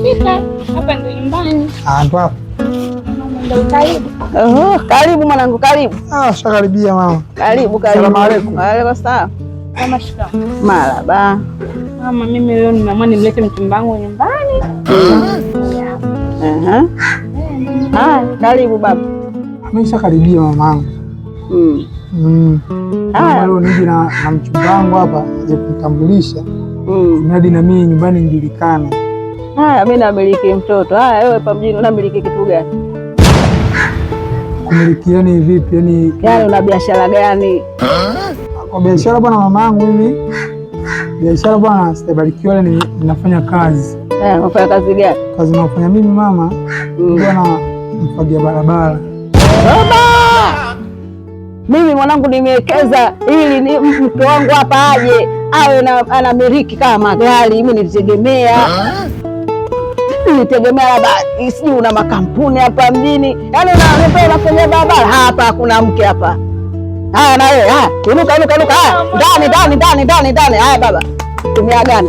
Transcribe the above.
Nimefika hapa ndo nyumbani. Ndo hapa. Karibu. Karibu mwanangu, karibu. Shakaribia mama. Karibu, karibu. Salamu alaykum. Waalaikum salaam. Kama shikamoo. Marhaba. Mama, mimi leo nimeamua nimlete mchumba wangu nyumbani. Karibu baba. Shakaribia mamangu. Leo nije na mchumba wangu hapa aje kumtambulisha. Mradi na mimi nyumbani nijulikane. Mimi namiliki mtoto. Wewe hapa mjini unamiliki kitu gani? Kumiliki yani vipi? Yani una biashara gani? Kwa biashara bwana mamangu mimi. Biashara bwana stabarikiwa ninafanya kazi. Unafanya kazi gani? Kazi ninayofanya mimi mama, bwana mfagia barabara. Baba! Mimi mwanangu nimewekeza ili ni mke wangu hapa aje awe anamiliki kama magari, mimi nilitegemea labda sijui una makampuni hapa mjini, yaani unafanya barabara hapa, hakuna mke hapa. Na wewe inuka, ndani. Haya baba, tumeagana.